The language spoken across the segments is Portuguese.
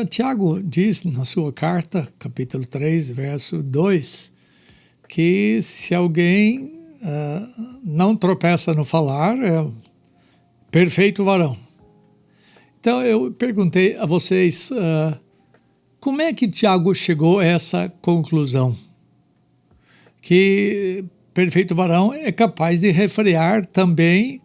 Tiago diz na sua carta, capítulo 3, verso 2, que se alguém não tropeça no falar, é perfeito varão. Então eu perguntei a vocês, como é que Tiago chegou a essa conclusão? Que perfeito varão é capaz de refrear também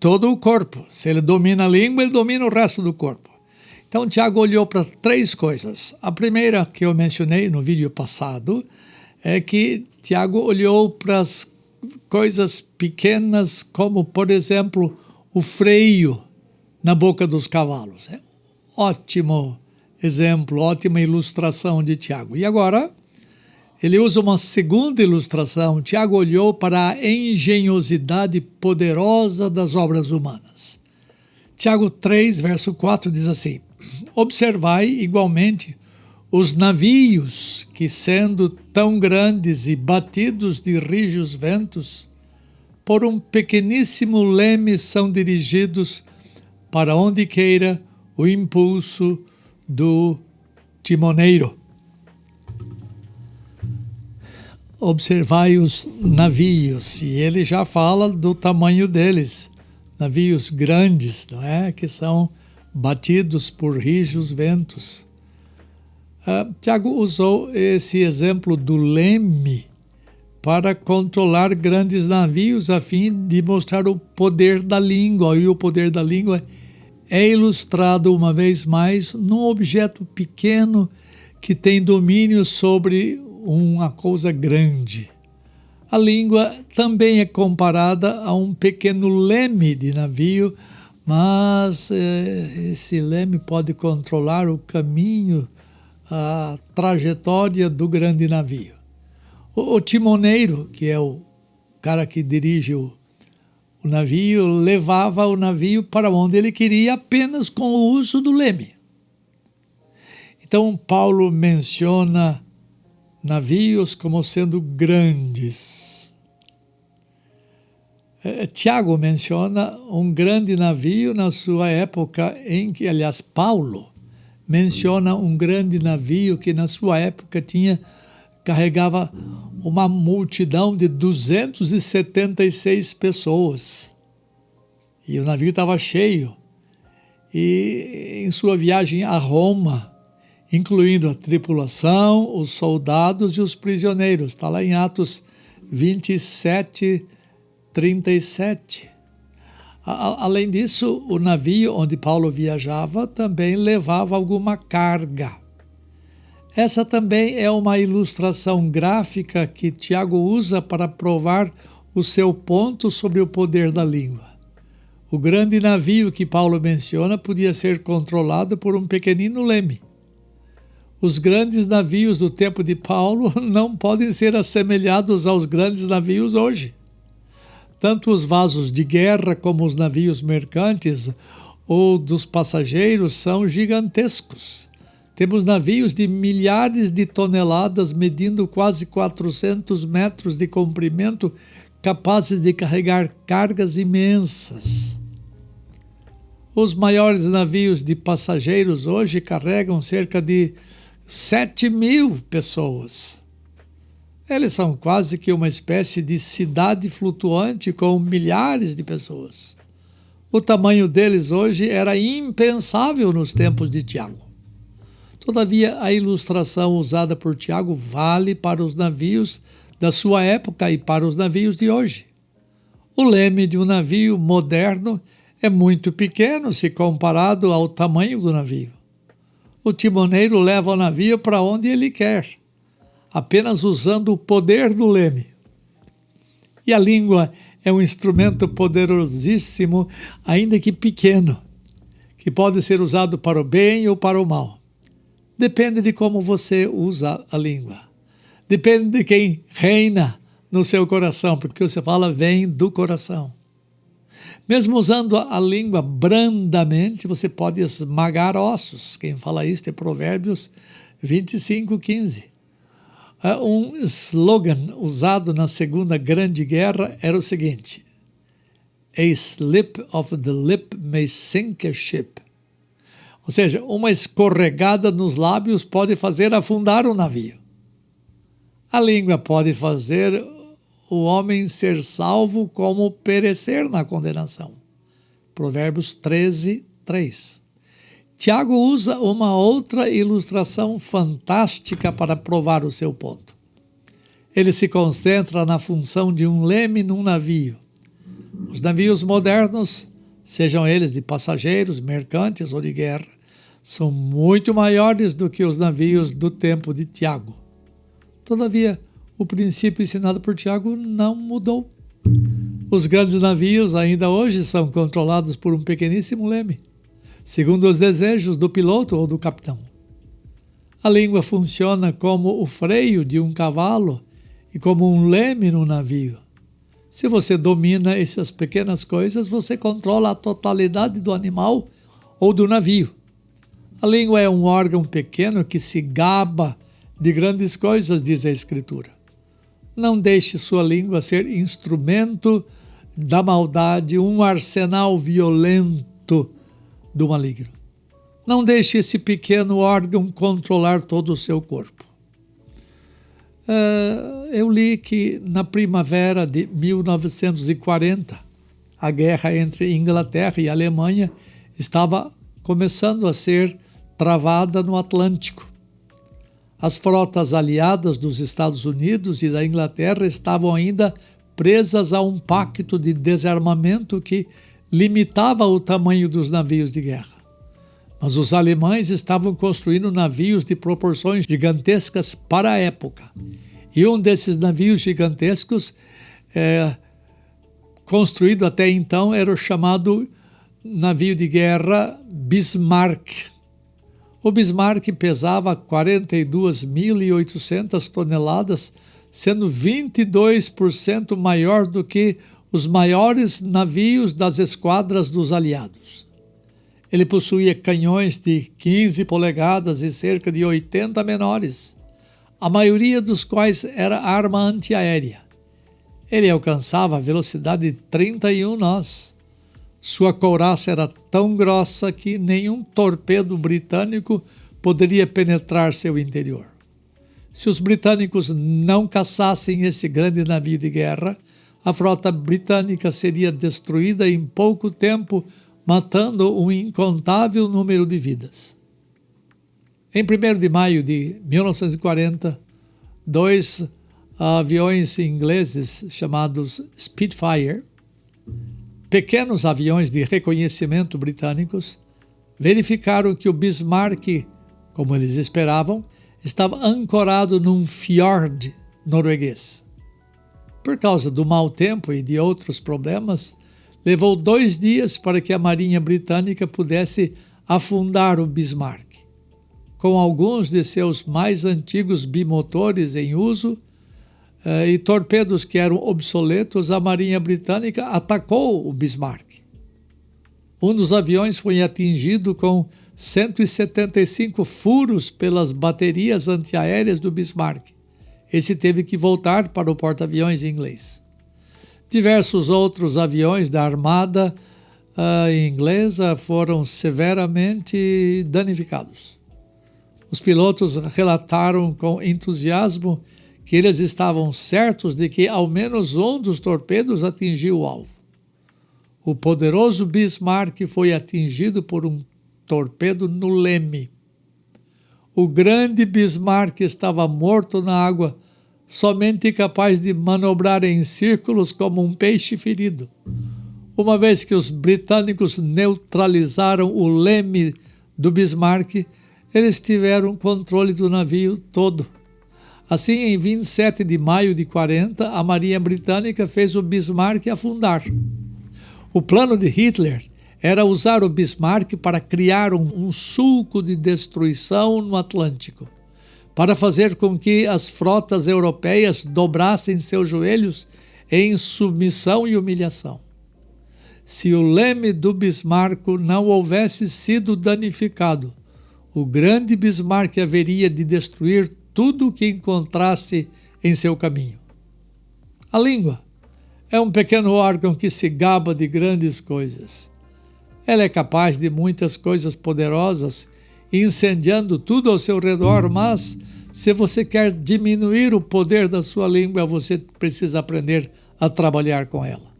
todo o corpo. Se ele domina a língua, ele domina o resto do corpo. Então, Tiago olhou para 3 coisas. A primeira que eu mencionei no vídeo passado é que Tiago olhou para as coisas pequenas, como, por exemplo, o freio na boca dos cavalos. É ótimo exemplo, ótima ilustração de Tiago. E agora, ele usa uma segunda ilustração. Tiago olhou para a engenhosidade poderosa das obras humanas. Tiago 3, verso 4 diz assim: observai igualmente os navios que, sendo tão grandes e batidos de rijos ventos, por um pequeníssimo leme são dirigidos para onde queira o impulso do timoneiro. Observai os navios, e ele já fala do tamanho deles, navios grandes, não é? Que são batidos por rijos ventos. Tiago usou esse exemplo do leme para controlar grandes navios a fim de mostrar o poder da língua, e o poder da língua é ilustrado uma vez mais num objeto pequeno que tem domínio sobre uma coisa grande. A língua também é comparada a um pequeno leme de navio, mas esse leme pode controlar o caminho, a trajetória do grande navio. O timoneiro, que é o cara que dirige o navio, levava o navio para onde ele queria apenas com o uso do leme. Então, Paulo menciona navios como sendo grandes. Tiago menciona um grande navio na sua época em que, aliás, Paulo menciona um grande navio que na sua época carregava uma multidão de 276 pessoas. E o navio estava cheio. E em sua viagem a Roma, incluindo a tripulação, os soldados e os prisioneiros. Está lá em Atos 27, 37. Além disso, o navio onde Paulo viajava também levava alguma carga. Essa também é uma ilustração gráfica que Tiago usa para provar o seu ponto sobre o poder da língua. O grande navio que Paulo menciona podia ser controlado por um pequenino leme. Os grandes navios do tempo de Paulo não podem ser assemelhados aos grandes navios hoje. Tanto os vasos de guerra como os navios mercantes ou dos passageiros são gigantescos. Temos navios de milhares de toneladas medindo quase 400 metros de comprimento, capazes de carregar cargas imensas. Os maiores navios de passageiros hoje carregam cerca de 7.000 pessoas. Eles são quase que uma espécie de cidade flutuante com milhares de pessoas. O tamanho deles hoje era impensável nos tempos de Tiago. Todavia, a ilustração usada por Tiago vale para os navios da sua época e para os navios de hoje. O leme de um navio moderno é muito pequeno se comparado ao tamanho do navio. O timoneiro leva o navio para onde ele quer, apenas usando o poder do leme. E a língua é um instrumento poderosíssimo, ainda que pequeno, que pode ser usado para o bem ou para o mal. Depende de como você usa a língua. Depende de quem reina no seu coração, porque o que você fala vem do coração. Mesmo usando a língua brandamente, você pode esmagar ossos. Quem fala isso é Provérbios 25:15. Um slogan usado na Segunda Grande Guerra era o seguinte: A slip of the lip may sink a ship. Ou seja, uma escorregada nos lábios pode fazer afundar um navio. A língua pode fazer o homem ser salvo como perecer na condenação. Provérbios 13, 3. Tiago usa uma outra ilustração fantástica para provar o seu ponto. Ele se concentra na função de um leme num navio. Os navios modernos, sejam eles de passageiros, mercantes ou de guerra, são muito maiores do que os navios do tempo de Tiago. Todavia, o princípio ensinado por Tiago não mudou. Os grandes navios ainda hoje são controlados por um pequeníssimo leme, segundo os desejos do piloto ou do capitão. A língua funciona como o freio de um cavalo e como um leme no navio. Se você domina essas pequenas coisas, você controla a totalidade do animal ou do navio. A língua é um órgão pequeno que se gaba de grandes coisas, diz a Escritura. Não deixe sua língua ser instrumento da maldade, um arsenal violento do maligno. Não deixe esse pequeno órgão controlar todo o seu corpo. Eu li que na primavera de 1940, a guerra entre Inglaterra e Alemanha estava começando a ser travada no Atlântico. As frotas aliadas dos Estados Unidos e da Inglaterra estavam ainda presas a um pacto de desarmamento que limitava o tamanho dos navios de guerra. Mas os alemães estavam construindo navios de proporções gigantescas para a época. E um desses navios gigantescos, construído até então, era o chamado navio de guerra Bismarck. O Bismarck pesava 42.800 toneladas, sendo 22% maior do que os maiores navios das esquadras dos aliados. Ele possuía canhões de 15 polegadas e cerca de 80 menores, a maioria dos quais era arma antiaérea. Ele alcançava a velocidade de 31 nós. Sua couraça era tão grossa que nenhum torpedo britânico poderia penetrar seu interior. Se os britânicos não caçassem esse grande navio de guerra, a frota britânica seria destruída em pouco tempo, matando um incontável número de vidas. Em 1º de maio de 1940, 2 aviões ingleses chamados Spitfire, pequenos aviões de reconhecimento britânicos, verificaram que o Bismarck, como eles esperavam, estava ancorado num fiord norueguês. Por causa do mau tempo e de outros problemas, levou 2 dias para que a Marinha Britânica pudesse afundar o Bismarck. Com alguns de seus mais antigos bimotores em uso e torpedos que eram obsoletos, a Marinha Britânica atacou o Bismarck. Um dos aviões foi atingido com 175 furos pelas baterias antiaéreas do Bismarck. Esse teve que voltar para o porta-aviões inglês. Diversos outros aviões da Armada inglesa foram severamente danificados. Os pilotos relataram com entusiasmo que eles estavam certos de que ao menos um dos torpedos atingiu o alvo. O poderoso Bismarck foi atingido por um torpedo no leme. O grande Bismarck estava morto na água, somente capaz de manobrar em círculos como um peixe ferido. Uma vez que os britânicos neutralizaram o leme do Bismarck, eles tiveram controle do navio todo. Assim, em 27 de maio de 40, a Marinha Britânica fez o Bismarck afundar. O plano de Hitler era usar o Bismarck para criar um sulco de destruição no Atlântico, para fazer com que as frotas europeias dobrassem seus joelhos em submissão e humilhação. Se o leme do Bismarck não houvesse sido danificado, o grande Bismarck haveria de destruir tudo o que encontrasse em seu caminho. A língua é um pequeno órgão que se gaba de grandes coisas. Ela é capaz de muitas coisas poderosas, incendiando tudo ao seu redor, mas se você quer diminuir o poder da sua língua, você precisa aprender a trabalhar com ela.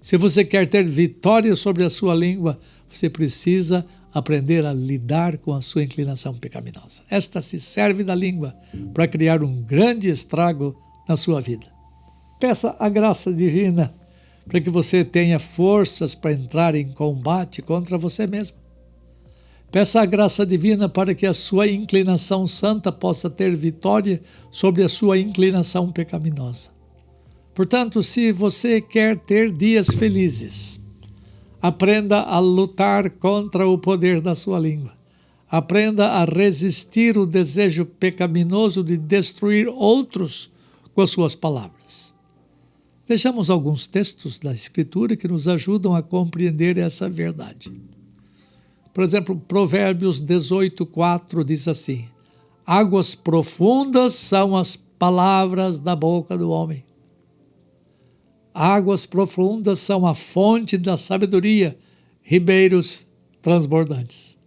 Se você quer ter vitória sobre a sua língua, você precisa aprender a lidar com a sua inclinação pecaminosa. Esta se serve da língua para criar um grande estrago na sua vida. Peça a graça divina para que você tenha forças para entrar em combate contra você mesmo. Peça a graça divina para que a sua inclinação santa possa ter vitória sobre a sua inclinação pecaminosa. Portanto, se você quer ter dias felizes, aprenda a lutar contra o poder da sua língua. Aprenda a resistir o desejo pecaminoso de destruir outros com as suas palavras. Vejamos alguns textos da Escritura que nos ajudam a compreender essa verdade. Por exemplo, Provérbios 18:4 diz assim: águas profundas são as palavras da boca do homem. Águas profundas são a fonte da sabedoria, ribeiros transbordantes.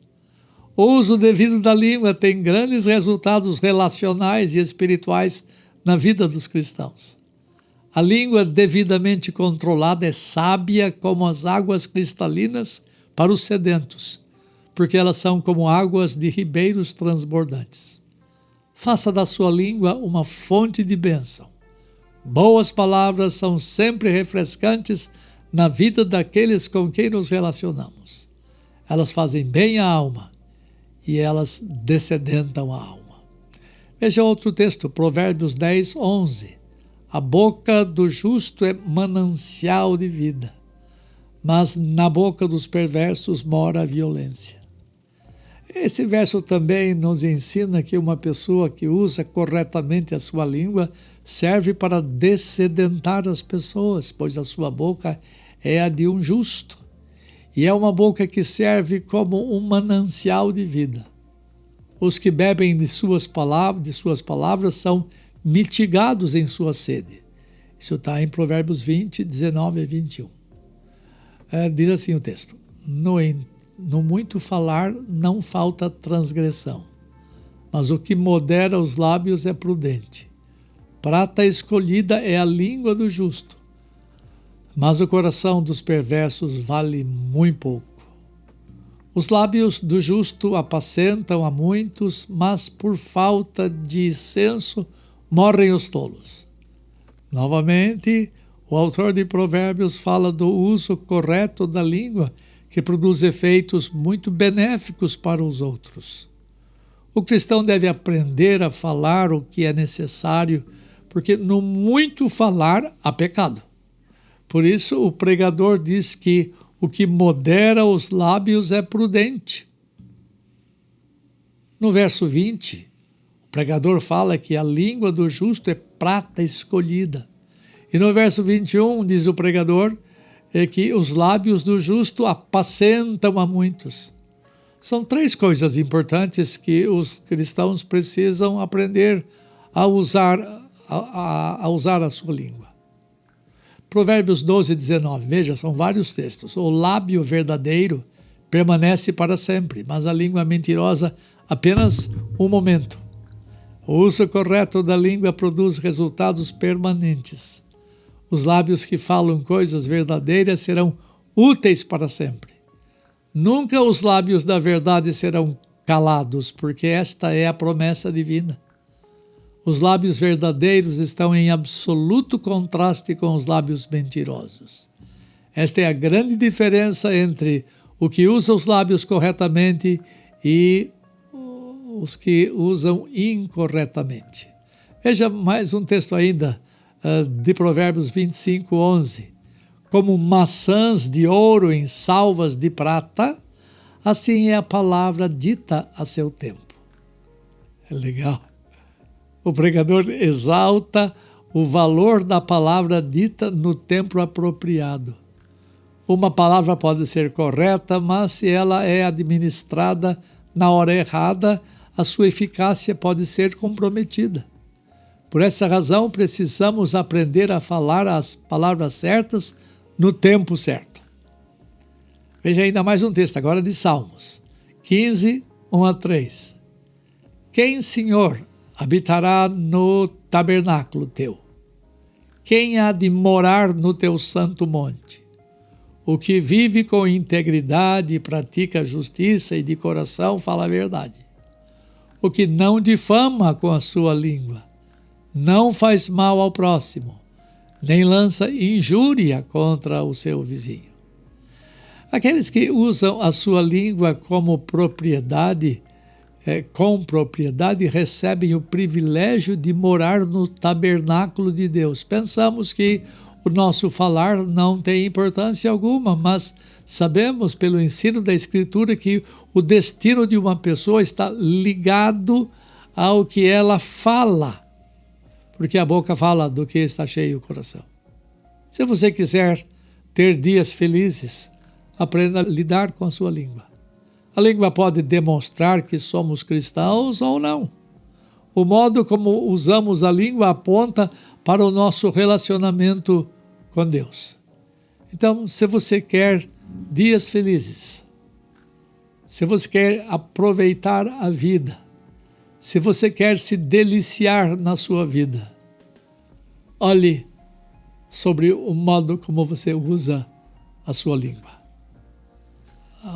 O uso devido da língua tem grandes resultados relacionais e espirituais na vida dos cristãos. A língua devidamente controlada é sábia como as águas cristalinas para os sedentos, porque elas são como águas de ribeiros transbordantes. Faça da sua língua uma fonte de bênção. Boas palavras são sempre refrescantes na vida daqueles com quem nos relacionamos. Elas fazem bem à alma e elas dessedentam a alma. Veja outro texto, Provérbios 10:11. A boca do justo é manancial de vida, mas na boca dos perversos mora a violência. Esse verso também nos ensina que uma pessoa que usa corretamente a sua língua serve para dessedentar as pessoas, pois a sua boca é a de um justo. E é uma boca que serve como um manancial de vida. Os que bebem de suas palavras são mitigados em sua sede. Isso está em Provérbios 20, 19 e 21. Diz assim o texto: no muito falar não falta transgressão, mas o que modera os lábios é prudente. Prata escolhida é a língua do justo, mas o coração dos perversos vale muito pouco. Os lábios do justo apacentam a muitos, mas por falta de senso morrem os tolos. Novamente, o autor de Provérbios fala do uso correto da língua, que produz efeitos muito benéficos para os outros. O cristão deve aprender a falar o que é necessário, porque no muito falar há pecado. Por isso, o pregador diz que o que modera os lábios é prudente. No verso 20, o pregador fala que a língua do justo é prata escolhida. E no verso 21, diz o pregador, que os lábios do justo apacentam a muitos. São três coisas importantes que os cristãos precisam aprender a usar a sua língua. Provérbios 12, 19, veja, são vários textos. O lábio verdadeiro permanece para sempre, mas a língua mentirosa apenas um momento. O uso correto da língua produz resultados permanentes. Os lábios que falam coisas verdadeiras serão úteis para sempre. Nunca os lábios da verdade serão calados, porque esta é a promessa divina. Os lábios verdadeiros estão em absoluto contraste com os lábios mentirosos. Esta é a grande diferença entre o que usa os lábios corretamente e os que usam incorretamente. Veja mais um texto ainda, de Provérbios 25, 11. Como maçãs de ouro em salvas de prata, assim é a palavra dita a seu tempo. É legal. O pregador exalta o valor da palavra dita no tempo apropriado. Uma palavra pode ser correta, mas se ela é administrada na hora errada, a sua eficácia pode ser comprometida. Por essa razão, precisamos aprender a falar as palavras certas no tempo certo. Veja ainda mais um texto, agora de Salmos 15, 1 a 3. Quem, Senhor, habitará no tabernáculo teu? Quem há de morar no teu santo monte? O que vive com integridade e pratica justiça e de coração fala a verdade. O que não difama com a sua língua, não faz mal ao próximo, nem lança injúria contra o seu vizinho. Aqueles que usam a sua língua como propriedade, com propriedade, recebem o privilégio de morar no tabernáculo de Deus. Pensamos que o nosso falar não tem importância alguma, mas sabemos pelo ensino da Escritura que o destino de uma pessoa está ligado ao que ela fala, porque a boca fala do que está cheio o coração. Se você quiser ter dias felizes, aprenda a lidar com a sua língua. A língua pode demonstrar que somos cristãos ou não. O modo como usamos a língua aponta para o nosso relacionamento com Deus. Então, se você quer dias felizes, se você quer aproveitar a vida, se você quer se deliciar na sua vida, olhe sobre o modo como você usa a sua língua.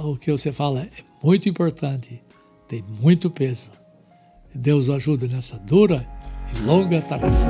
O que você fala é muito importante, tem muito peso. Deus o ajude nessa dura e longa tarefa.